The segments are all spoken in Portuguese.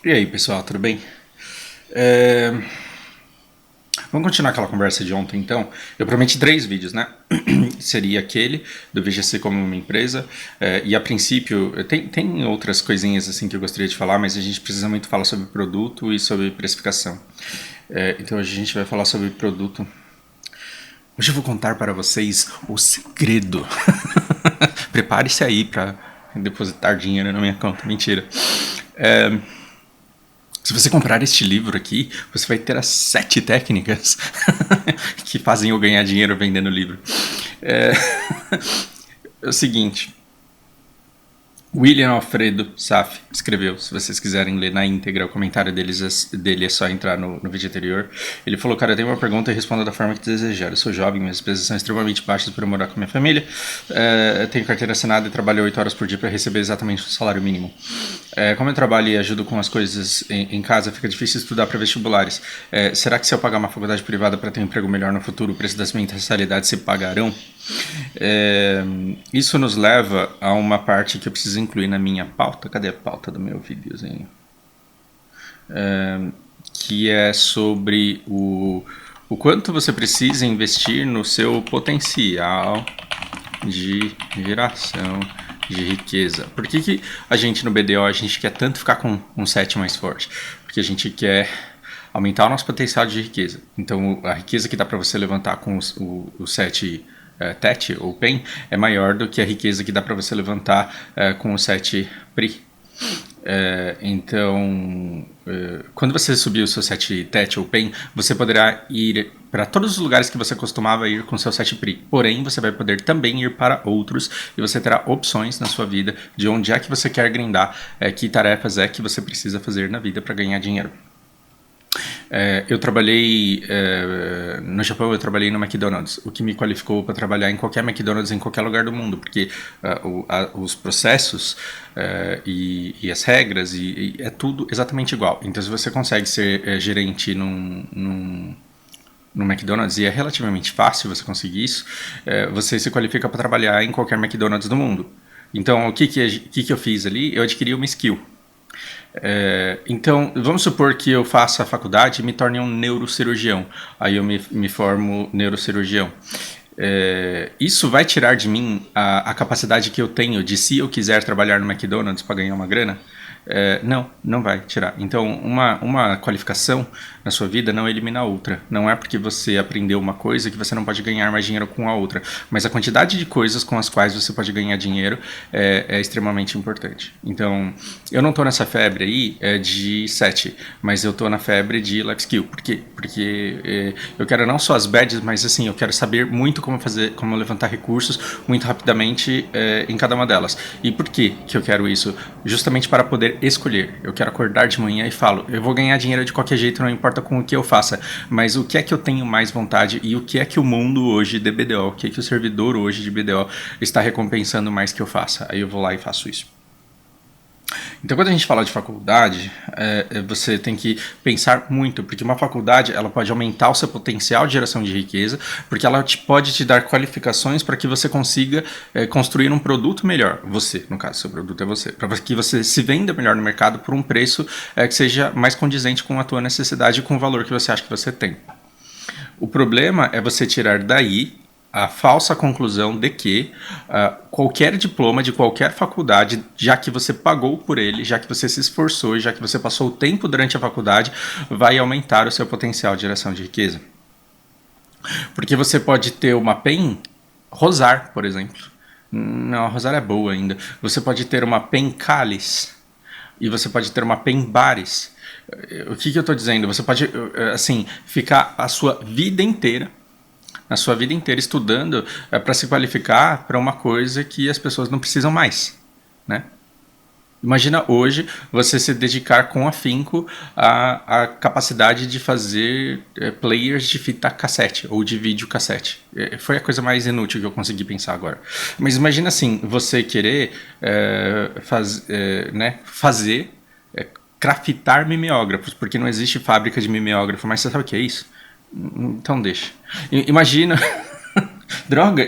E aí, pessoal, tudo bem? É, Vamos continuar aquela conversa de ontem, então. Eu prometi 3 vídeos, né? Seria aquele do VGC como uma empresa. E a princípio, tem outras coisinhas assim que eu gostaria de falar, mas a gente precisa muito falar sobre produto e sobre precificação. Então hoje a gente vai falar sobre produto. Hoje eu vou contar para vocês o segredo. Prepare-se aí para depositar dinheiro na minha conta. Mentira. Se você comprar este livro aqui, você vai ter as 7 técnicas que fazem eu ganhar dinheiro vendendo livro. É, é o seguinte. William Alfredo Saf escreveu, se vocês quiserem ler na íntegra o comentário dele é só entrar no vídeo anterior. Ele falou, cara, eu tenho uma pergunta e responda da forma que desejar. Eu sou jovem, minhas despesas são extremamente baixas para morar com minha família. Tenho carteira assinada e trabalho 8 horas por dia para receber exatamente o salário mínimo. Como eu trabalho e ajudo com as coisas em casa, fica difícil estudar para vestibulares. Será que se eu pagar uma faculdade privada para ter um emprego melhor no futuro, o preço das mensalidades se pagarão? Isso nos leva a uma parte que eu preciso incluir na minha pauta. Cadê a pauta do meu videozinho? Que é sobre o quanto você precisa investir no seu potencial de geração de riqueza. Por que a gente no BDO a gente quer tanto ficar com um set mais forte? Porque a gente quer aumentar o nosso potencial de riqueza. Então a riqueza que dá para você levantar com o set TET ou PEN é maior do que a riqueza que dá para você levantar com o set PRI. Então, quando você subir o seu set TET ou PEN, você poderá ir para todos os lugares que você costumava ir com o seu set PRI. Porém, você vai poder também ir para outros e você terá opções na sua vida de onde é que você quer grindar, que tarefas é que você precisa fazer na vida para ganhar dinheiro. Eu trabalhei no Japão, eu trabalhei no McDonald's, o que me qualificou para trabalhar em qualquer McDonald's em qualquer lugar do mundo, porque os processos e as regras e é tudo exatamente igual. Então, se você consegue ser gerente no McDonald's, e é relativamente fácil você conseguir isso, você se qualifica para trabalhar em qualquer McDonald's do mundo. Então, o que eu fiz ali? Eu adquiri uma skill. Então, vamos supor que eu faça a faculdade e me torne um neurocirurgião. Aí eu me formo neurocirurgião. Isso vai tirar de mim a capacidade que eu tenho de, se eu quiser trabalhar no McDonald's para ganhar uma grana? Não vai tirar. Então, uma qualificação na sua vida não elimina a outra. Não é porque você aprendeu uma coisa que você não pode ganhar mais dinheiro com a outra. Mas a quantidade de coisas com as quais você pode ganhar dinheiro é extremamente importante. Então, eu não estou nessa febre aí de 7, mas eu estou na febre de life skill. Por quê? Porque eu quero não só as badges, mas assim, eu quero saber muito como levantar recursos muito rapidamente em cada uma delas. E por que eu quero isso? Justamente para poder escolher. Eu quero acordar de manhã e falo, eu vou ganhar dinheiro de qualquer jeito, não importa com o que eu faça, mas o que é que eu tenho mais vontade e o que é que o mundo hoje de BDO, o que é que o servidor hoje de BDO está recompensando mais que eu faça. Aí eu vou lá e faço isso. Então, quando a gente fala de faculdade, você tem que pensar muito, porque uma faculdade ela pode aumentar o seu potencial de geração de riqueza, porque ela pode te dar qualificações para que você consiga construir um produto melhor. Você, no caso, seu produto é você. Para que você se venda melhor no mercado por um preço que seja mais condizente com a tua necessidade e com o valor que você acha que você tem. O problema é você tirar daí a falsa conclusão de que qualquer diploma de qualquer faculdade, já que você pagou por ele, já que você se esforçou, já que você passou o tempo durante a faculdade, vai aumentar o seu potencial de geração de riqueza. Porque você pode ter uma PEN Rosar, por exemplo. Não, a Rosar é boa ainda. Você pode ter uma PEN Cálice e você pode ter uma PEN Bares. O que eu estou dizendo? Você pode assim, ficar a sua vida inteira estudando para se qualificar para uma coisa que as pessoas não precisam mais, né? Imagina hoje você se dedicar com afinco à capacidade de fazer players de fita cassete ou de vídeo cassete. Foi a coisa mais inútil que eu consegui pensar agora. Mas imagina assim, você querer fazer craftar mimeógrafos, porque não existe fábrica de mimeógrafo, mas você sabe o que é isso? Então deixa. Imagina Droga,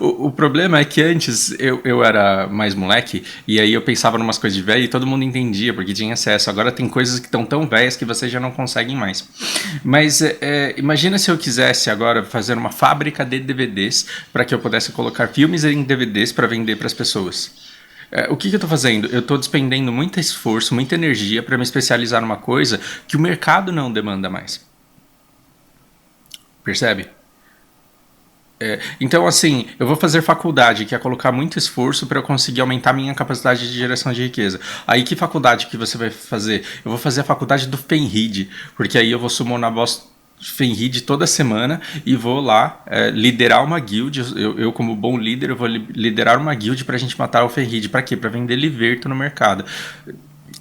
o problema é que antes eu era mais moleque e aí eu pensava numas coisas de velho e todo mundo entendia porque tinha acesso. Agora tem coisas que estão tão velhas que vocês já não conseguem mais. Mas imagina se eu quisesse agora fazer uma fábrica de DVDs para que eu pudesse colocar filmes em DVDs para vender para as pessoas. O que eu estou fazendo? Eu estou despendendo muito esforço, muita energia para me especializar numa coisa que o mercado não demanda mais. Percebe? Então, assim, eu vou fazer faculdade, que é colocar muito esforço para eu conseguir aumentar minha capacidade de geração de riqueza. Aí, que faculdade que você vai fazer? Eu vou fazer a faculdade do Fenrid, porque aí eu vou summonar boss Fenrid toda semana e vou lá liderar uma guild. Eu, como bom líder, eu vou liderar uma guild pra gente matar o Fenrid. Pra quê? Pra vender Liverto no mercado.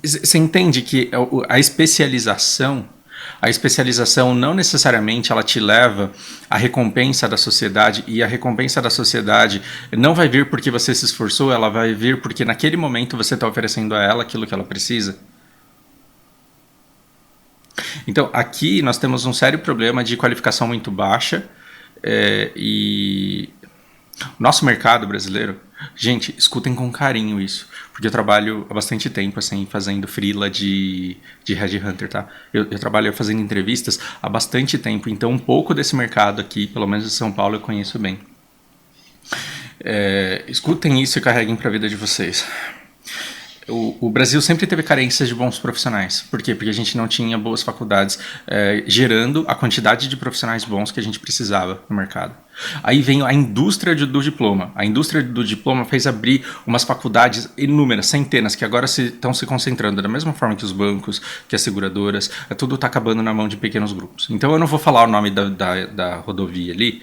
Você entende que a especialização não necessariamente ela te leva à recompensa da sociedade, e a recompensa da sociedade não vai vir porque você se esforçou, ela vai vir porque naquele momento você está oferecendo a ela aquilo que ela precisa. Então aqui nós temos um sério problema de qualificação muito baixa, e nosso mercado brasileiro, gente, escutem com carinho isso, porque eu trabalho há bastante tempo assim, fazendo freela de Headhunter, tá? Eu trabalho fazendo entrevistas há bastante tempo, então um pouco desse mercado aqui, pelo menos de São Paulo, eu conheço bem. Escutem isso e carreguem para a vida de vocês. O Brasil sempre teve carências de bons profissionais. Por quê? Porque a gente não tinha boas faculdades gerando a quantidade de profissionais bons que a gente precisava no mercado. Aí vem a indústria do diploma. A indústria do diploma fez abrir umas faculdades inúmeras, centenas, que agora estão se concentrando da mesma forma que os bancos, que as seguradoras. Tudo está acabando na mão de pequenos grupos. Então eu não vou falar o nome da rodovia ali,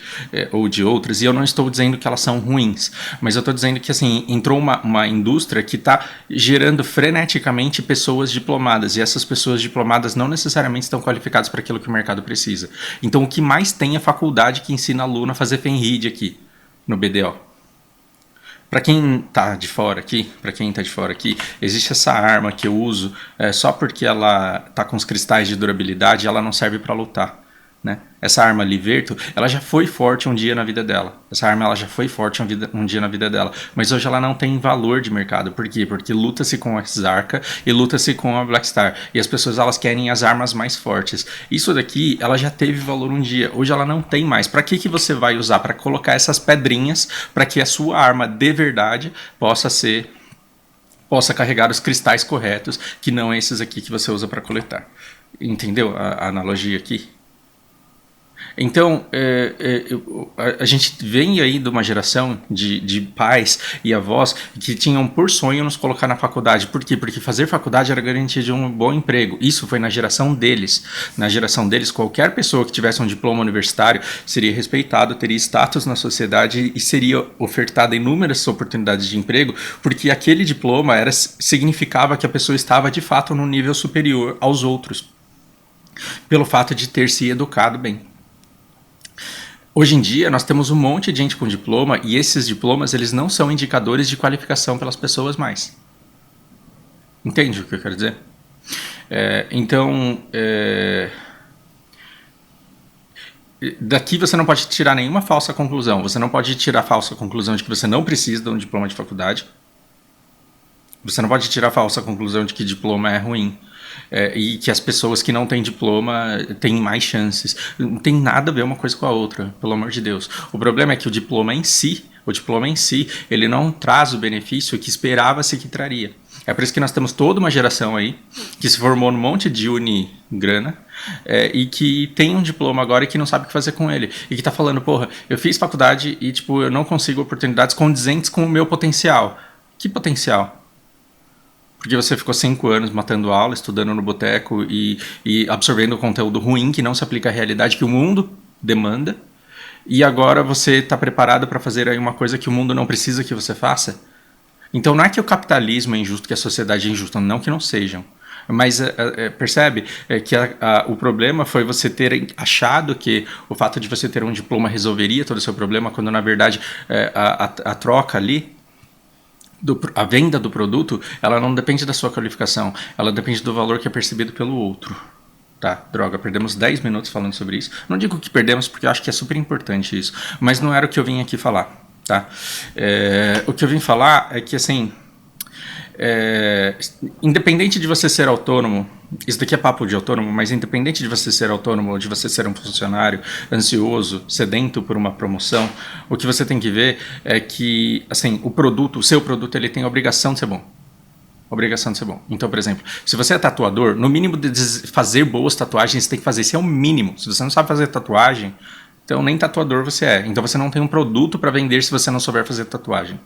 ou de outras, e eu não estou dizendo que elas são ruins, mas eu estou dizendo que assim, entrou uma indústria que está gerando freneticamente pessoas diplomadas, e essas pessoas diplomadas não necessariamente estão qualificadas para aquilo que o mercado precisa. Então o que mais tem é faculdade que ensina aluno a fazer Fenrid aqui no BDO. Para quem tá de fora aqui, existe essa arma que eu uso só porque ela tá com os cristais de durabilidade e ela não serve para lutar. Né? Essa arma Liverto, ela já foi forte um dia na vida dela. Essa arma ela já foi forte um dia na vida dela. Mas hoje ela não tem valor de mercado. Por quê? Porque luta-se com a Zarka e luta-se com a Blackstar. E as pessoas elas querem as armas mais fortes. Isso daqui, ela já teve valor um dia. Hoje ela não tem mais. Para que você vai usar? Para colocar essas pedrinhas para que a sua arma de verdade possa carregar os cristais corretos, que não esses aqui que você usa para coletar. Entendeu a analogia aqui? Então, a gente vem aí de uma geração de pais e avós que tinham por sonho nos colocar na faculdade. Por quê? Porque fazer faculdade era garantia de um bom emprego. Isso foi na geração deles. Na geração deles, qualquer pessoa que tivesse um diploma universitário seria respeitado, teria status na sociedade e seria ofertada inúmeras oportunidades de emprego, porque aquele diploma significava que a pessoa estava de fato num nível superior aos outros, pelo fato de ter se educado bem. Hoje em dia, nós temos um monte de gente com diploma e esses diplomas eles não são indicadores de qualificação pelas pessoas mais. Entende o que eu quero dizer? Daqui você não pode tirar nenhuma falsa conclusão. Você não pode tirar a falsa conclusão de que você não precisa de um diploma de faculdade. Você não pode tirar a falsa conclusão de que diploma é ruim. E que as pessoas que não têm diploma têm mais chances. Não tem nada a ver uma coisa com a outra, pelo amor de Deus. O problema é que o diploma em si, ele não traz o benefício que esperava-se que traria. É por isso que nós temos toda uma geração aí que se formou num monte de unigrana e que tem um diploma agora e que não sabe o que fazer com ele. E que tá falando, porra, eu fiz faculdade e eu não consigo oportunidades condizentes com o meu potencial. Que potencial? Porque você ficou 5 anos matando aula, estudando no boteco e absorvendo conteúdo ruim que não se aplica à realidade que o mundo demanda. E agora você está preparado para fazer aí uma coisa que o mundo não precisa que você faça? Então não é que o capitalismo é injusto, que a sociedade é injusta, não que não sejam. Mas percebe que o problema foi você ter achado que o fato de você ter um diploma resolveria todo o seu problema, quando na verdade a troca ali, a venda do produto, ela não depende da sua qualificação, ela depende do valor que é percebido pelo outro. Tá, droga, perdemos 10 minutos falando sobre isso. Não digo que perdemos porque eu acho que é super importante isso, mas não era o que eu vim aqui falar, tá? O que eu vim falar é que, assim, independente de você ser autônomo, isso daqui é papo de autônomo, mas independente de você ser autônomo ou de você ser um funcionário ansioso, sedento por uma promoção, o que você tem que ver é que, assim, o seu produto, ele tem a obrigação de ser bom. Obrigação de ser bom. Então, por exemplo, se você é tatuador, no mínimo de fazer boas tatuagens, você tem que fazer. Isso é o mínimo. Se você não sabe fazer tatuagem, então nem tatuador você é. Então você não tem um produto para vender se você não souber fazer tatuagem.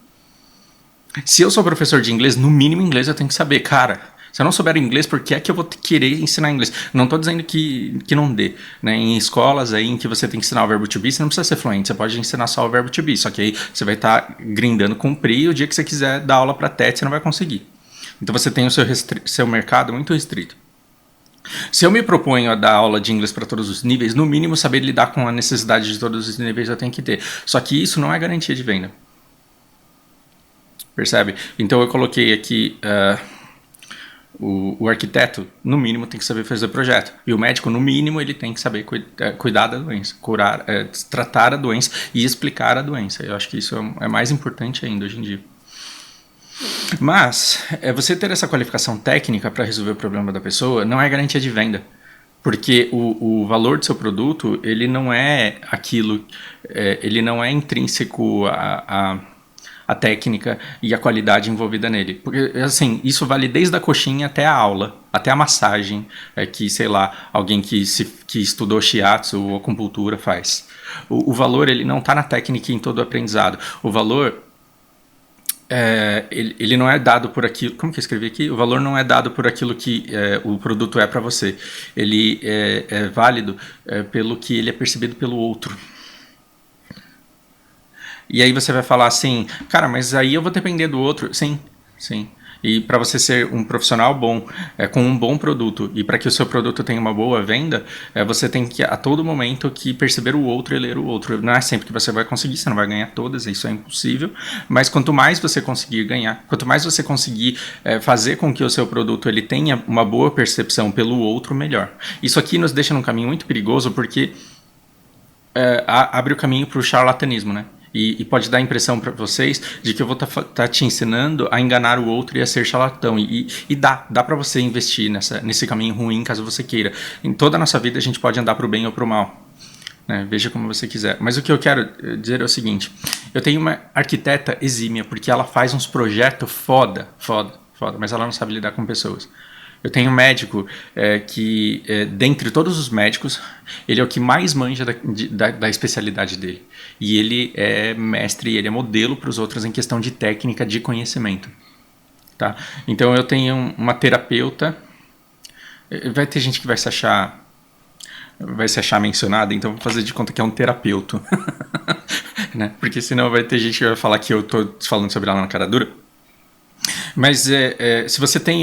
Se eu sou professor de inglês, no mínimo inglês eu tenho que saber. Cara, se eu não souber inglês, por que é que eu vou querer ensinar inglês? Não estou dizendo que não dê. Né? Em escolas aí em que você tem que ensinar o verbo to be, você não precisa ser fluente. Você pode ensinar só o verbo to be. Só que aí você vai estar grindando cumprir e o dia que você quiser dar aula para TET, você não vai conseguir. Então você tem o seu mercado muito restrito. Se eu me proponho a dar aula de inglês para todos os níveis, no mínimo saber lidar com a necessidade de todos os níveis eu tenho que ter. Só que isso não é garantia de venda. Percebe? Então eu coloquei aqui o arquiteto, no mínimo, tem que saber fazer projeto. E o médico, no mínimo, ele tem que saber cuidar da doença, tratar a doença e explicar a doença. Eu acho que isso é mais importante ainda hoje em dia. Mas você ter essa qualificação técnica para resolver o problema da pessoa não é garantia de venda, porque o valor do seu produto ele não é aquilo, ele não é intrínseco a técnica e a qualidade envolvida nele, porque assim isso vale desde a coxinha até a aula, até a massagem, que sei lá alguém que estudou shiatsu ou acupuntura faz. O valor ele não está na técnica e em todo o aprendizado. O valor ele não é dado por aquilo. Como que eu escrevi aqui? O valor não é dado por aquilo que o produto é para você. Ele é válido pelo que ele é percebido pelo outro. E aí você vai falar assim, cara, mas aí eu vou depender do outro. Sim, sim. E para você ser um profissional bom, com um bom produto, e para que o seu produto tenha uma boa venda, você tem que, a todo momento, que perceber o outro e ler o outro. Não é sempre que você vai conseguir, você não vai ganhar todas, isso é impossível, mas quanto mais você conseguir ganhar, quanto mais você conseguir fazer com que o seu produto ele tenha uma boa percepção pelo outro, melhor. Isso aqui nos deixa num caminho muito perigoso, porque abre o caminho para o charlatanismo, né? E pode dar a impressão para vocês de que eu vou tá te ensinando a enganar o outro e a ser charlatão. E dá para você investir nesse caminho ruim, caso você queira. Em toda a nossa vida a gente pode andar para o bem ou para o mal. Né? Veja como você quiser. Mas o que eu quero dizer é o seguinte. Eu tenho uma arquiteta exímia, porque ela faz uns projetos foda, mas ela não sabe lidar com pessoas. Eu tenho um médico que, dentre todos os médicos, ele é o que mais manja da especialidade dele. E ele é mestre, ele é modelo para os outros em questão de técnica, de conhecimento. Tá? Então eu tenho uma terapeuta, vai ter gente que vai se achar mencionada, então vou fazer de conta que é um terapeuta. Né? Porque senão vai ter gente que vai falar que eu estou falando sobre ela na cara dura. Mas se você tem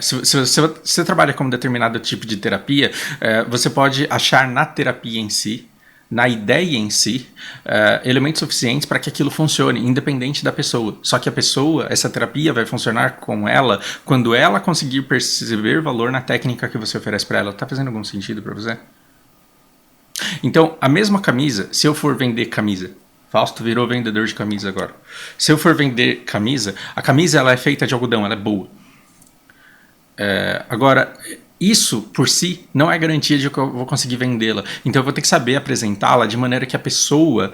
se você trabalha com um determinado tipo de terapia, você pode achar na terapia em si, na ideia em si, elementos suficientes para que aquilo funcione, independente da pessoa. Só que a pessoa, essa terapia vai funcionar com ela quando ela conseguir perceber valor na técnica que você oferece para ela. Tá fazendo algum sentido para você? Então, a mesma camisa, se eu for vender camisa, Fausto virou vendedor de camisa agora. Se eu for vender camisa, a camisa ela é feita de algodão, ela é boa. Agora, isso por si não é garantia de que eu vou conseguir vendê-la. Então eu vou ter que saber apresentá-la de maneira que a pessoa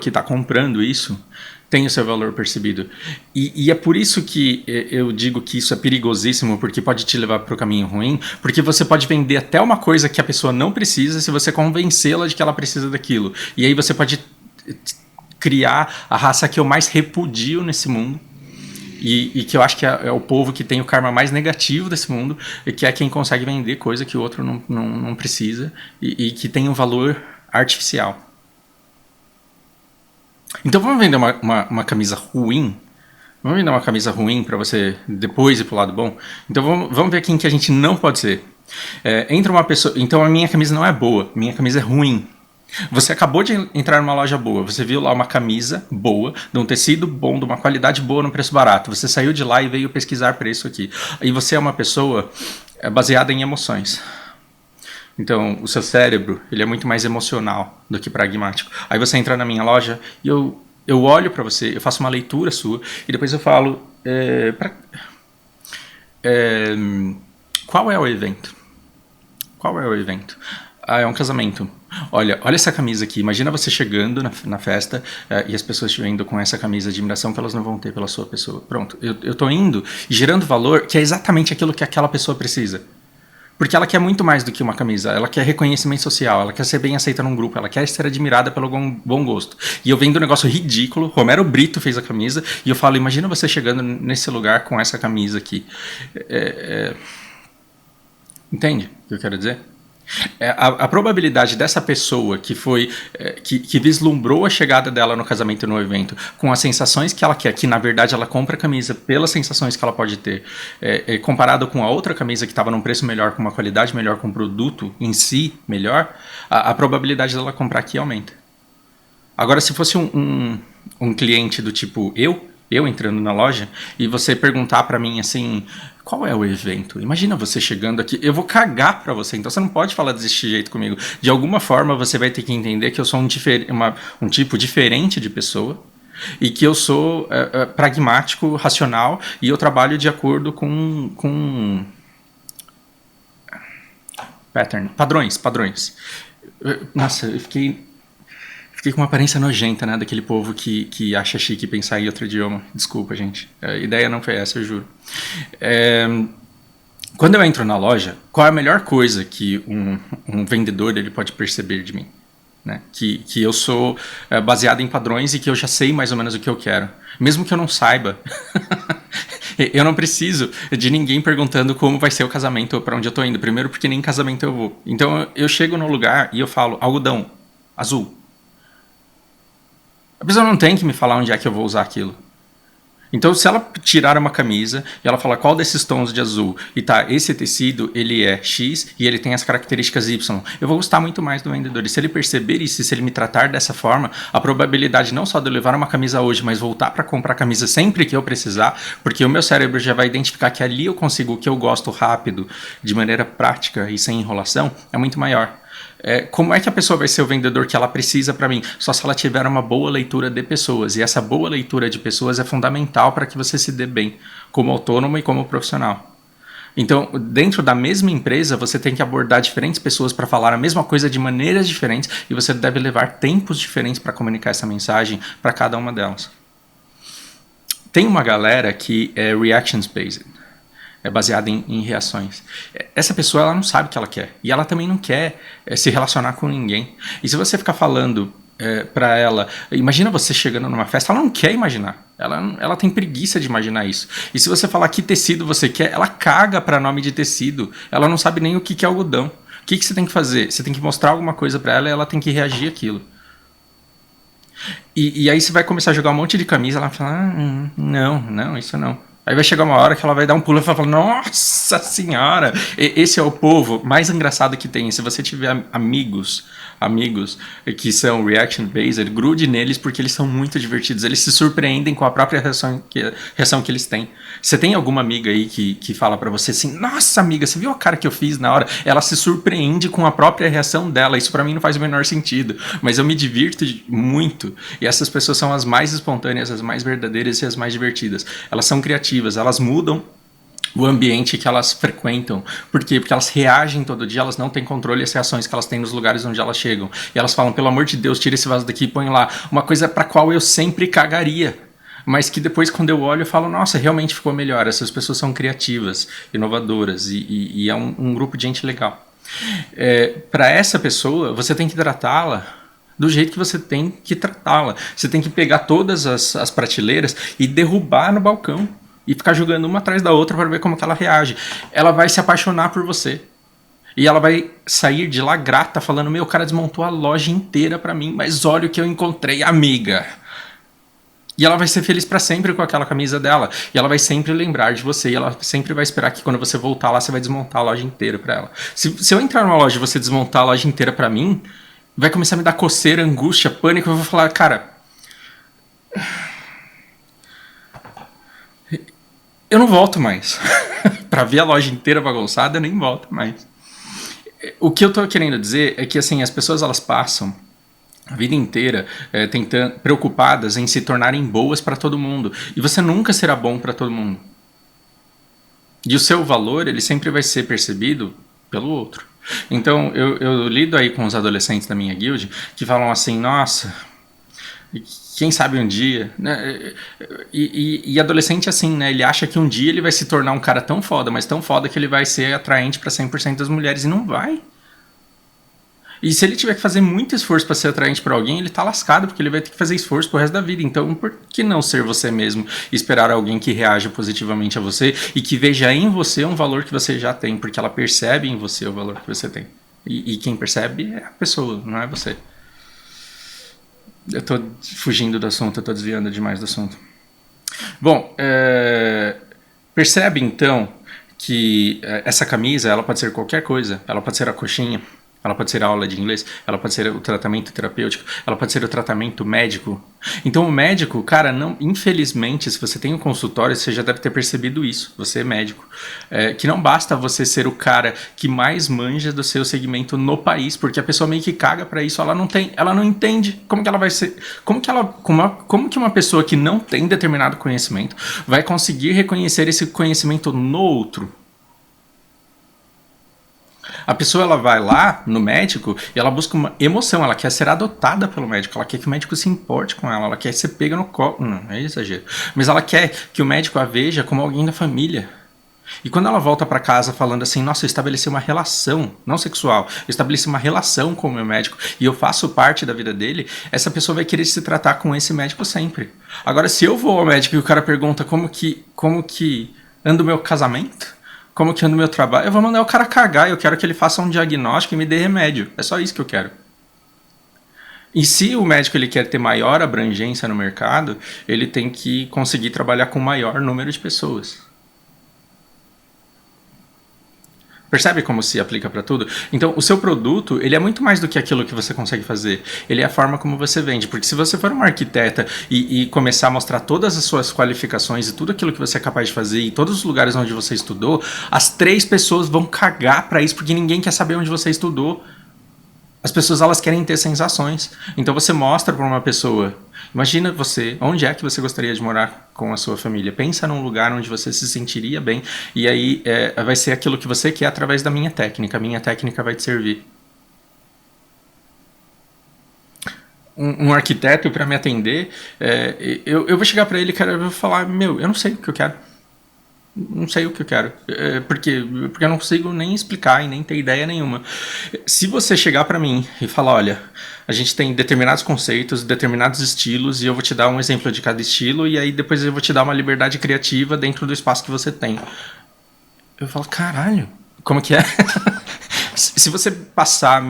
que está comprando isso tenha o seu valor percebido. E é por isso que eu digo que isso é perigosíssimo, porque pode te levar para o caminho ruim, porque você pode vender até uma coisa que a pessoa não precisa se você convencê-la de que ela precisa daquilo. E aí você pode criar a raça que eu mais repudio nesse mundo e que eu acho que é o povo que tem o karma mais negativo desse mundo, e que é quem consegue vender coisa que o outro não precisa e que tem um valor artificial. Então vamos vender uma camisa ruim? Vamos vender uma camisa ruim para você depois ir pro lado bom? Então vamos ver quem que a gente não pode ser. Entra uma pessoa... Então a minha camisa não é boa, minha camisa é ruim. Você acabou de entrar numa loja boa, você viu lá uma camisa boa, de um tecido bom, de uma qualidade boa, num preço barato. Você saiu de lá e veio pesquisar preço aqui. E você é uma pessoa é baseada em emoções. Então, o seu cérebro, ele é muito mais emocional do que pragmático. Aí você entra na minha loja e eu olho para você, eu faço uma leitura sua e depois eu falo, qual é o evento? Qual é o evento? Ah, é um casamento. Olha essa camisa aqui. Imagina você chegando na festa e as pessoas te vendo com essa camisa de admiração que elas não vão ter pela sua pessoa. Pronto, eu tô indo e gerando valor que é exatamente aquilo que aquela pessoa precisa. Porque ela quer muito mais do que uma camisa. Ela quer reconhecimento social, ela quer ser bem aceita num grupo, ela quer ser admirada pelo bom gosto. E eu vendo um negócio ridículo, Romero Brito fez a camisa, e eu falo, imagina você chegando nesse lugar com essa camisa aqui. Entende o que eu quero dizer? A probabilidade dessa pessoa que foi que vislumbrou a chegada dela no casamento e no evento com as sensações que ela quer, que na verdade ela compra a camisa pelas sensações que ela pode ter, comparado com a outra camisa que estava num preço melhor, com uma qualidade melhor, com um produto em si melhor, a probabilidade dela comprar aqui aumenta. Agora, se fosse um cliente do tipo eu entrando na loja e você perguntar pra mim assim, qual é o evento? Imagina você chegando aqui, eu vou cagar pra você, então você não pode falar desse jeito comigo. De alguma forma você vai ter que entender que eu sou um tipo diferente de pessoa e que eu sou pragmático, racional e eu trabalho de acordo com padrões. Nossa, eu fiquei com uma aparência nojenta, né? Daquele povo que acha chique pensar em outro idioma. Desculpa, gente. A ideia não foi essa, eu juro. Quando eu entro na loja, qual é a melhor coisa que um vendedor ele pode perceber de mim? Né? Que eu sou baseado em padrões e que eu já sei mais ou menos o que eu quero. Mesmo que eu não saiba. Eu não preciso de ninguém perguntando como vai ser o casamento ou para onde eu tô indo. Primeiro porque nem casamento eu vou. Então eu chego no lugar e eu falo algodão, azul. A pessoa não tem que me falar onde é que eu vou usar aquilo. Então, se ela tirar uma camisa e ela falar qual desses tons de azul e tá, esse tecido, ele é X e ele tem as características Y, eu vou gostar muito mais do vendedor. E se ele perceber isso, se ele me tratar dessa forma, a probabilidade não só de eu levar uma camisa hoje, mas voltar para comprar camisa sempre que eu precisar, porque o meu cérebro já vai identificar que ali eu consigo o que eu gosto rápido, de maneira prática e sem enrolação, é muito maior. Como é que a pessoa vai ser o vendedor que ela precisa para mim? Só se ela tiver uma boa leitura de pessoas. E essa boa leitura de pessoas é fundamental para que você se dê bem como autônomo e como profissional. Então, dentro da mesma empresa, você tem que abordar diferentes pessoas para falar a mesma coisa de maneiras diferentes e você deve levar tempos diferentes para comunicar essa mensagem para cada uma delas. Tem uma galera que é reactions-based. É baseada em reações. Essa pessoa ela não sabe o que ela quer. E ela também não quer se relacionar com ninguém. E se você ficar falando para ela... Imagina você chegando numa festa, ela não quer imaginar. Ela tem preguiça de imaginar isso. E se você falar que tecido você quer, ela caga para nome de tecido. Ela não sabe nem o que é algodão. O que você tem que fazer? Você tem que mostrar alguma coisa para ela e ela tem que reagir àquilo. E aí você vai começar a jogar um monte de camisa, ela vai falar, não, isso não. Aí vai chegar uma hora que ela vai dar um pulo e vai falar, nossa senhora, esse é o povo mais engraçado que tem. Se você tiver amigos que são reaction-based, grude neles porque eles são muito divertidos. Eles se surpreendem com a própria reação que eles têm. Você tem alguma amiga aí que fala pra você assim, nossa amiga, você viu a cara que eu fiz na hora? Ela se surpreende com a própria reação dela. Isso pra mim não faz o menor sentido. Mas eu me divirto muito. E essas pessoas são as mais espontâneas, as mais verdadeiras e as mais divertidas. Elas são criativas, elas mudam o ambiente que elas frequentam. Por quê? Porque elas reagem todo dia, elas não têm controle das reações que elas têm nos lugares onde elas chegam. E elas falam, pelo amor de Deus, tira esse vaso daqui e põe lá. Uma coisa pra qual eu sempre cagaria. Mas que depois, quando eu olho, eu falo, nossa, realmente ficou melhor. Essas pessoas são criativas, inovadoras e é um grupo de gente legal. Para essa pessoa, você tem que tratá-la do jeito que você tem que tratá-la. Você tem que pegar todas as prateleiras e derrubar no balcão. E ficar jogando uma atrás da outra para ver como que ela reage. Ela vai se apaixonar por você. E ela vai sair de lá grata, falando, meu, o cara desmontou a loja inteira para mim, mas olha o que eu encontrei, amiga. E ela vai ser feliz para sempre com aquela camisa dela. E ela vai sempre lembrar de você. E ela sempre vai esperar que quando você voltar lá, você vai desmontar a loja inteira para ela. Se eu entrar numa loja e você desmontar a loja inteira para mim, vai começar a me dar coceira, angústia, pânico. Eu vou falar, cara... eu não volto mais. Pra ver a loja inteira bagunçada, nem volta mais. O que eu tô querendo dizer é que, assim, as pessoas, elas passam a vida inteira tentando, preocupadas em se tornarem boas para todo mundo. E você nunca será bom para todo mundo. E o seu valor, ele sempre vai ser percebido pelo outro. Então, eu lido aí com os adolescentes da minha guild que falam assim, nossa, quem sabe um dia, né? E adolescente assim, né? Ele acha que um dia ele vai se tornar um cara tão foda, mas tão foda que ele vai ser atraente para 100% das mulheres, e não vai. E se ele tiver que fazer muito esforço para ser atraente para alguém, ele tá lascado, porque ele vai ter que fazer esforço pro resto da vida. Então, por que não ser você mesmo e esperar alguém que reaja positivamente a você e que veja em você um valor que você já tem, porque ela percebe em você o valor que você tem. E quem percebe é a pessoa, não é você. Eu tô fugindo do assunto, eu tô desviando demais do assunto. Bom, percebe então que essa camisa, ela pode ser qualquer coisa. Ela pode ser a coxinha, ela pode ser a aula de inglês, ela pode ser o tratamento terapêutico, ela pode ser o tratamento médico. Então o médico, cara, não, infelizmente, se você tem um consultório, você já deve ter percebido isso, você é médico, que não basta você ser o cara que mais manja do seu segmento no país, porque a pessoa meio que caga pra isso, ela não entende como que ela vai ser, como que uma pessoa que não tem determinado conhecimento vai conseguir reconhecer esse conhecimento no outro. A pessoa, ela vai lá no médico e ela busca uma emoção, ela quer ser adotada pelo médico, ela quer que o médico se importe com ela quer ser pega no colo, não, é exagero, mas ela quer que o médico a veja como alguém da família. E quando ela volta para casa falando assim, nossa, eu estabeleci uma relação, não sexual, eu estabeleci uma relação com o meu médico e eu faço parte da vida dele, essa pessoa vai querer se tratar com esse médico sempre. Agora, se eu vou ao médico e o cara pergunta como que anda o meu casamento, como que anda o meu trabalho, eu vou mandar o cara cagar, eu quero que ele faça um diagnóstico e me dê remédio. É só isso que eu quero. E se o médico ele quer ter maior abrangência no mercado, ele tem que conseguir trabalhar com maior número de pessoas. Percebe como se aplica para tudo? Então, o seu produto, ele é muito mais do que aquilo que você consegue fazer. Ele é a forma como você vende. Porque se você for uma arquiteta e começar a mostrar todas as suas qualificações e tudo aquilo que você é capaz de fazer e todos os lugares onde você estudou, as 3 pessoas vão cagar para isso porque ninguém quer saber onde você estudou. As pessoas, elas querem ter sensações. Então você mostra para uma pessoa, imagina você, onde é que você gostaria de morar com a sua família? Pensa num lugar onde você se sentiria bem e aí vai ser aquilo que você quer através da minha técnica. A minha técnica vai te servir. Um arquiteto para me atender, eu vou chegar para ele, cara, eu vou falar, meu, eu não sei o que eu quero. Não sei o que eu quero. Porque eu não consigo nem explicar e nem ter ideia nenhuma. Se você chegar para mim e falar, olha, a gente tem determinados conceitos, determinados estilos, e eu vou te dar um exemplo de cada estilo, e aí depois eu vou te dar uma liberdade criativa dentro do espaço que você tem. Eu falo, caralho, como que é? Se você passar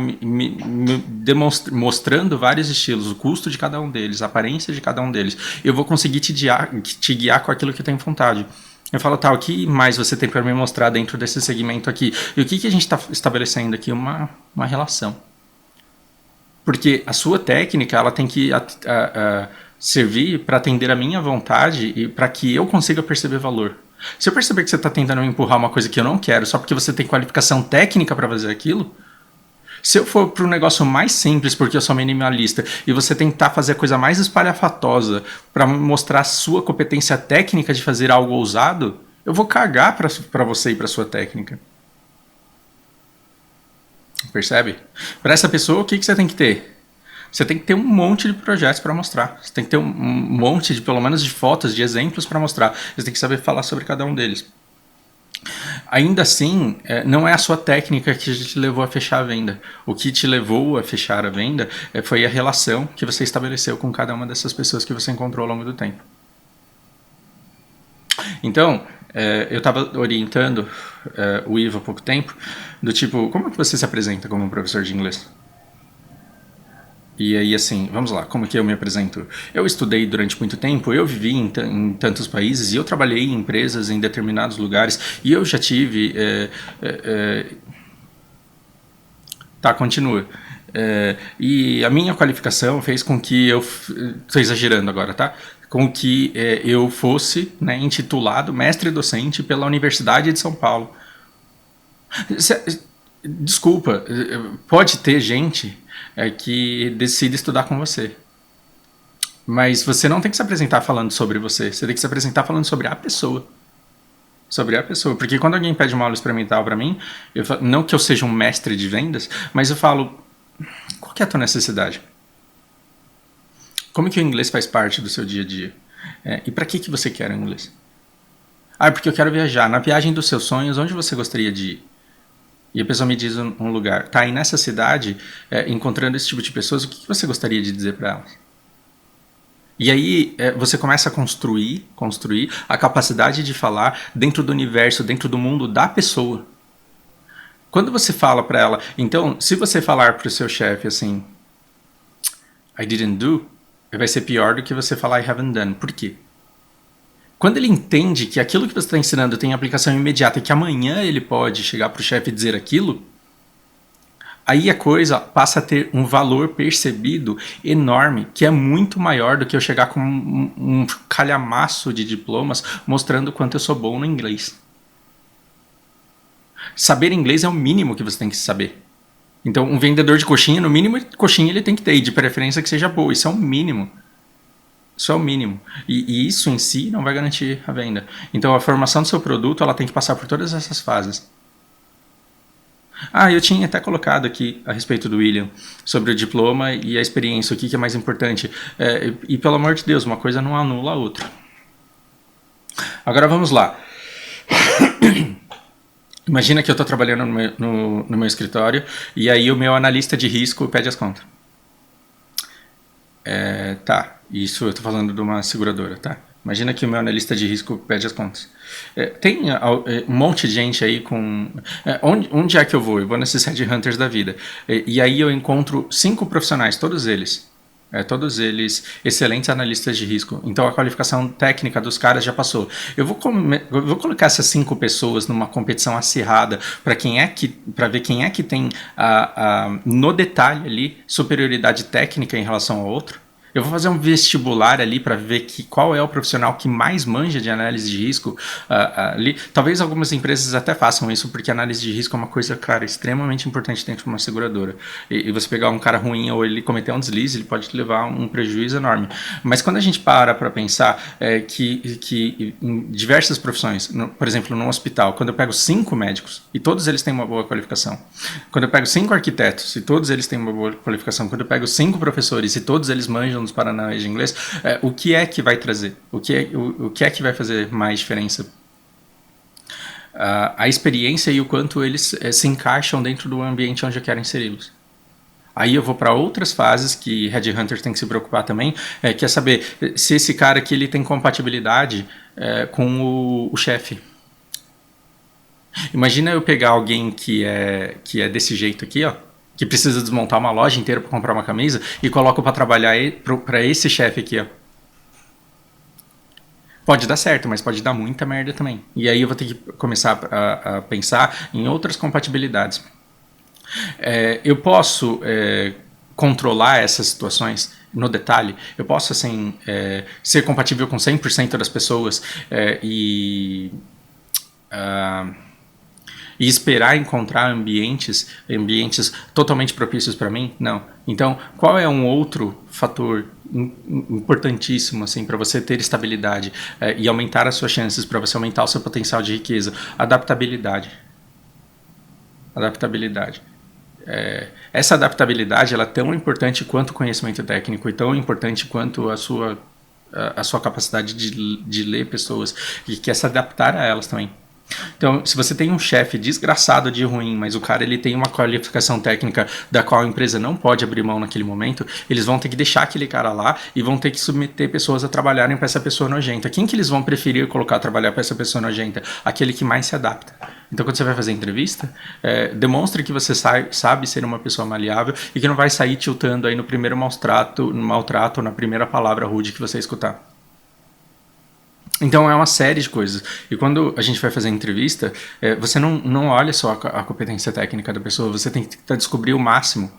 mostrando vários estilos, o custo de cada um deles, a aparência de cada um deles, eu vou conseguir te guiar com aquilo que eu tenho vontade. Eu falo, tá, o que mais você tem para me mostrar dentro desse segmento aqui? E o que a gente está estabelecendo aqui? Uma relação. Porque a sua técnica, ela tem que servir para atender a minha vontade e para que eu consiga perceber valor. Se eu perceber que você está tentando me empurrar uma coisa que eu não quero só porque você tem qualificação técnica para fazer aquilo, se eu for para um negócio mais simples, porque eu sou minimalista, e você tentar fazer a coisa mais espalhafatosa para mostrar a sua competência técnica de fazer algo ousado, eu vou cagar para você e para sua técnica. Percebe? Para essa pessoa, o que você tem que ter? Você tem que ter um monte de projetos para mostrar. Você tem que ter um monte de, pelo menos, de fotos, de exemplos para mostrar. Você tem que saber falar sobre cada um deles. Ainda assim, não é a sua técnica que te levou a fechar a venda. O que te levou a fechar a venda foi a relação que você estabeleceu com cada uma dessas pessoas que você encontrou ao longo do tempo. Então, eu estava orientando o Ivo há pouco tempo, do tipo, como é que você se apresenta como um professor de inglês? E aí, assim, vamos lá, como que eu me apresento? Eu estudei durante muito tempo, eu vivi em tantos países e eu trabalhei em empresas em determinados lugares e eu já tive... Tá, continua. E a minha qualificação fez com que eu... Estou exagerando agora, tá? com que eu fosse, né, intitulado mestre docente pela Universidade de São Paulo. Desculpa, pode ter gente que decide estudar com você. Mas você não tem que se apresentar falando sobre você. Você tem que se apresentar falando sobre a pessoa. Sobre a pessoa. Porque quando alguém pede uma aula experimental para mim, eu falo, não que eu seja um mestre de vendas, mas eu falo, qual que é a tua necessidade? Como que o inglês faz parte do seu dia a dia? E para que você quer o inglês? Porque eu quero viajar. Na viagem dos seus sonhos, onde você gostaria de ir? E a pessoa me diz um lugar. Tá aí nessa cidade, encontrando esse tipo de pessoas, o que você gostaria de dizer para elas? E aí você começa a construir a capacidade de falar dentro do universo, dentro do mundo da pessoa. Quando você fala para ela, então, se você falar para o seu chefe assim, I didn't do, vai ser pior do que você falar I haven't done. Por quê? Quando ele entende que aquilo que você está ensinando tem aplicação imediata e que amanhã ele pode chegar para o chefe e dizer aquilo, aí a coisa passa a ter um valor percebido enorme, que é muito maior do que eu chegar com um calhamaço de diplomas mostrando quanto eu sou bom no inglês. Saber inglês é o mínimo que você tem que saber. Então, um vendedor de coxinha, no mínimo, coxinha ele tem que ter, e de preferência que seja boa. Isso é o mínimo. Isso é o mínimo. E isso em si não vai garantir a venda. Então, a formação do seu produto ela tem que passar por todas essas fases. Eu tinha até colocado aqui a respeito do William, sobre o diploma e a experiência, o que é mais importante. E pelo amor de Deus, uma coisa não anula a outra. Agora vamos lá. Imagina que eu estou trabalhando no meu escritório e aí o meu analista de risco pede as contas. Isso eu estou falando de uma seguradora, tá? Imagina que o meu analista de risco pede as contas. Tem um monte de gente aí com... onde é que eu vou? Eu vou nesses headhunters da vida. E aí eu encontro 5 profissionais, todos eles excelentes analistas de risco. Então a qualificação técnica dos caras já passou. Eu vou colocar essas 5 pessoas numa competição acirrada para ver quem é que tem no detalhe ali superioridade técnica em relação ao outro. Eu vou fazer um vestibular ali para ver qual é o profissional que mais manja de análise de risco ali. Talvez algumas empresas até façam isso, porque análise de risco é uma coisa, cara, extremamente importante dentro de uma seguradora. E você pegar um cara ruim ou ele cometer um deslize, ele pode te levar um prejuízo enorme. Mas quando a gente para pensar que em diversas profissões, por exemplo, num hospital, quando eu pego 5 médicos e todos eles têm uma boa qualificação, quando eu pego 5 arquitetos e todos eles têm uma boa qualificação, quando eu pego 5 professores e todos eles manjam nos paranauês de inglês, o que é que vai trazer? O que é que vai fazer mais diferença? A experiência e o quanto eles se encaixam dentro do ambiente onde eu quero inseri-los. Aí eu vou para outras fases que headhunters tem que se preocupar também, que é saber se esse cara aqui ele tem compatibilidade com o chefe. Imagina eu pegar alguém que é desse jeito aqui, ó, que precisa desmontar uma loja inteira para comprar uma camisa e coloco para trabalhar para esse chefe aqui, ó. Pode dar certo, mas pode dar muita merda também. E aí eu vou ter que começar a pensar em outras compatibilidades. Eu posso controlar essas situações no detalhe. Eu posso, assim, ser compatível com 100% das pessoas e esperar encontrar ambientes totalmente propícios para mim? Não. Então, qual é um outro fator importantíssimo assim, para você ter estabilidade e aumentar as suas chances, para você aumentar o seu potencial de riqueza? Adaptabilidade. Essa adaptabilidade ela é tão importante quanto o conhecimento técnico e tão importante quanto a sua capacidade de ler pessoas e quer se adaptar a elas também. Então, se você tem um chefe desgraçado de ruim, mas o cara ele tem uma qualificação técnica da qual a empresa não pode abrir mão naquele momento, eles vão ter que deixar aquele cara lá e vão ter que submeter pessoas a trabalharem para essa pessoa nojenta. Quem que eles vão preferir colocar a trabalhar para essa pessoa nojenta? Aquele que mais se adapta. Então, quando você vai fazer entrevista, demonstre que você sabe ser uma pessoa maleável e que não vai sair tiltando aí no primeiro maltrato ou na primeira palavra rude que você escutar. Então é uma série de coisas. E quando a gente vai fazer entrevista, você não olha só a competência técnica da pessoa, você tem que descobrir ao máximo,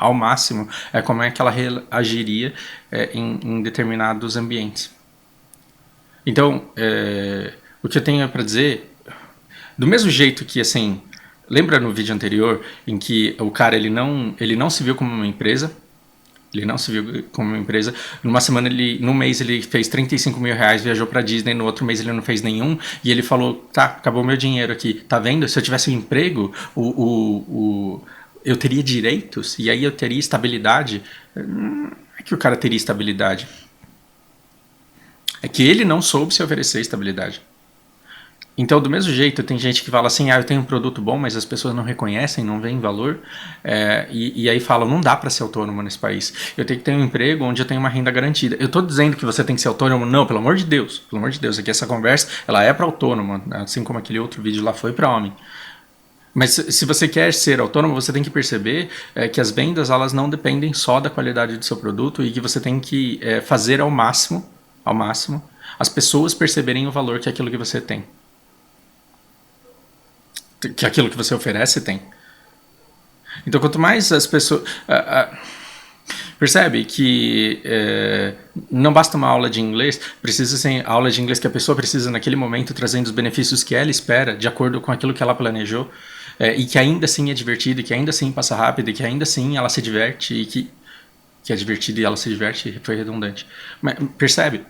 como é que ela reagiria em determinados ambientes. Então, o que eu tenho para dizer, do mesmo jeito que, assim, lembra no vídeo anterior em que o cara ele não se viu como uma empresa, ele não se viu como uma empresa. Numa semana, num mês ele fez 35 mil reais, viajou pra Disney, no outro mês ele não fez nenhum, e ele falou, tá, acabou meu dinheiro aqui, tá vendo? Se eu tivesse um emprego, eu teria direitos, e aí eu teria estabilidade. Não é que o cara teria estabilidade. É que ele não soube se oferecer estabilidade. Então, do mesmo jeito, tem gente que fala assim, eu tenho um produto bom, mas as pessoas não reconhecem, não veem valor, e aí falam, não dá para ser autônomo nesse país. Eu tenho que ter um emprego onde eu tenho uma renda garantida. Eu estou dizendo que você tem que ser autônomo? Não, pelo amor de Deus, aqui essa conversa, ela é para autônomo, assim como aquele outro vídeo lá foi para homem. Mas se você quer ser autônomo, você tem que perceber que as vendas elas não dependem só da qualidade do seu produto e que você tem que fazer ao máximo, as pessoas perceberem o valor que aquilo que você tem. Que aquilo que você oferece tem. Então, quanto mais as pessoas... percebe que não basta uma aula de inglês, precisa ser aula de inglês que a pessoa precisa naquele momento, trazendo os benefícios que ela espera, de acordo com aquilo que ela planejou, e que ainda assim é divertido, e que ainda assim passa rápido, e que ainda assim ela se diverte, e que é divertido e ela se diverte, foi redundante. Mas, percebe?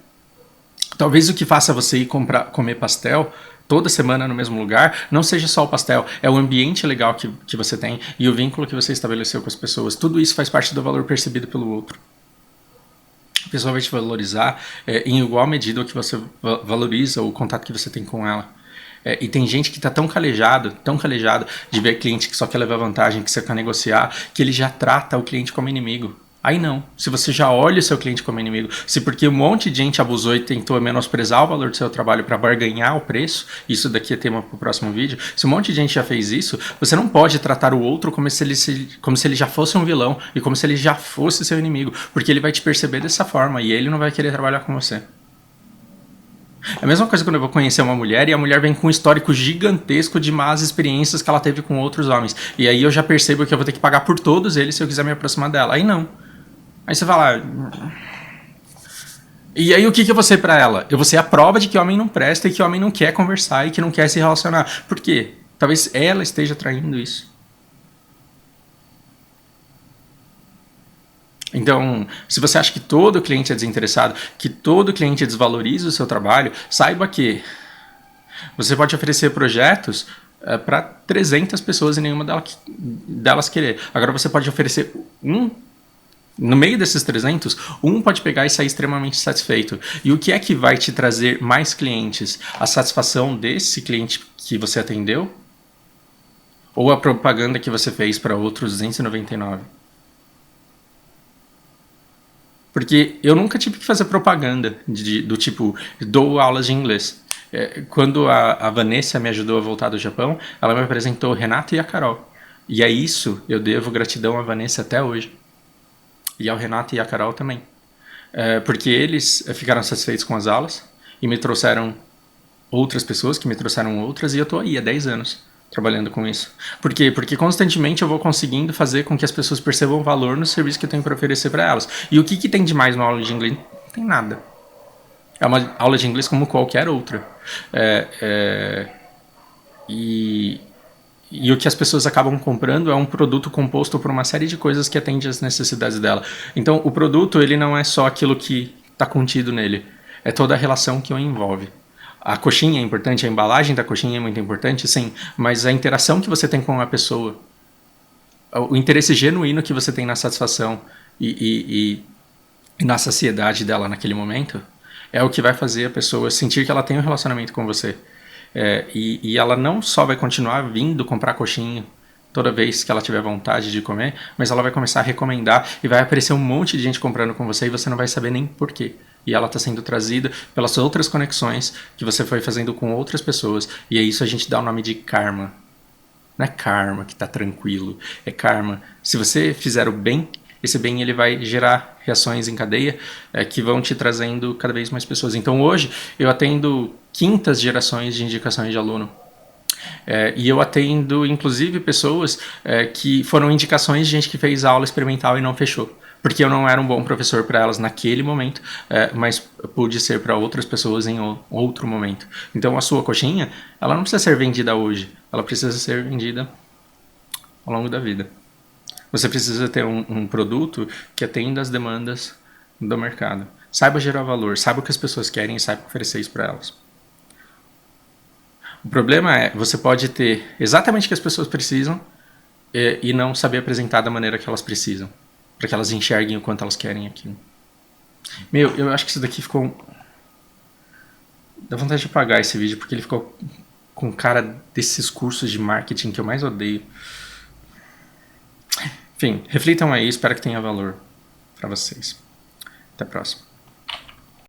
Talvez o que faça você ir comer pastel toda semana no mesmo lugar, não seja só o pastel, é o ambiente legal que você tem e o vínculo que você estabeleceu com as pessoas. Tudo isso faz parte do valor percebido pelo outro. A pessoa vai te valorizar em igual medida que você valoriza o contato que você tem com ela. E tem gente que está tão calejado de ver cliente que só quer levar vantagem, que você quer negociar, que ele já trata o cliente como inimigo. Aí não. Se você já olha o seu cliente como inimigo, se porque um monte de gente abusou e tentou menosprezar o valor do seu trabalho para barganhar o preço, isso daqui é tema para o próximo vídeo, se um monte de gente já fez isso, você não pode tratar o outro como se ele já fosse um vilão e como se ele já fosse seu inimigo, porque ele vai te perceber dessa forma e ele não vai querer trabalhar com você. É a mesma coisa quando eu vou conhecer uma mulher e a mulher vem com um histórico gigantesco de más experiências que ela teve com outros homens. E aí eu já percebo que eu vou ter que pagar por todos eles se eu quiser me aproximar dela. Aí não. Aí você fala... E aí o que eu vou ser pra ela? Eu vou ser a prova de que homem não presta e que homem não quer conversar e que não quer se relacionar. Por quê? Talvez ela esteja traindo isso. Então, se você acha que todo cliente é desinteressado, que todo cliente desvaloriza o seu trabalho, saiba que você pode oferecer projetos para 300 pessoas e nenhuma delas querer. Agora você pode oferecer no meio desses 300, pode pegar e sair extremamente satisfeito. E o que é que vai te trazer mais clientes? A satisfação desse cliente que você atendeu? Ou a propaganda que você fez para outros 299? Porque eu nunca tive que fazer propaganda do tipo, dou aulas de inglês. Quando a Vanessa me ajudou a voltar do Japão, ela me apresentou o Renato e a Carol. E a isso eu devo gratidão à Vanessa até hoje. E ao Renato e à Carol também. Porque eles ficaram satisfeitos com as aulas e me trouxeram outras pessoas que me trouxeram outras e eu tô aí há 10 anos trabalhando com isso. Por quê? Porque constantemente eu vou conseguindo fazer com que as pessoas percebam o valor no serviço que eu tenho para oferecer para elas. E o que tem de mais numa aula de inglês? Não tem nada. É uma aula de inglês como qualquer outra. E o que as pessoas acabam comprando é um produto composto por uma série de coisas que atende às necessidades dela. Então, o produto ele não é só aquilo que está contido nele. É toda a relação que o envolve. A coxinha é importante, a embalagem da coxinha é muito importante, sim, mas a interação que você tem com a pessoa, o interesse genuíno que você tem na satisfação e na saciedade dela naquele momento, é o que vai fazer a pessoa sentir que ela tem um relacionamento com você. E ela não só vai continuar vindo comprar coxinha toda vez que ela tiver vontade de comer, mas ela vai começar a recomendar e vai aparecer um monte de gente comprando com você e você não vai saber nem por quê. E ela está sendo trazida pelas outras conexões que você foi fazendo com outras pessoas. E é isso a gente dá o nome de karma. Não é karma que está tranquilo, é karma. Se você fizer o bem, esse bem ele vai gerar reações em cadeia que vão te trazendo cada vez mais pessoas. Então hoje eu atendo quintas gerações de indicações de aluno. E eu atendo inclusive pessoas que foram indicações de gente que fez aula experimental e não fechou. Porque eu não era um bom professor para elas naquele momento, mas pude ser para outras pessoas em outro momento. Então a sua coxinha, ela não precisa ser vendida hoje, ela precisa ser vendida ao longo da vida. Você precisa ter um produto que atenda às demandas do mercado. Saiba gerar valor, saiba o que as pessoas querem e saiba oferecer isso para elas. O problema é, você pode ter exatamente o que as pessoas precisam e não saber apresentar da maneira que elas precisam, para que elas enxerguem o quanto elas querem aquilo. Meu, eu acho que isso daqui ficou... Dá vontade de apagar esse vídeo, porque ele ficou com cara desses cursos de marketing que eu mais odeio. Enfim, reflitam aí, espero que tenha valor para vocês. Até a próxima.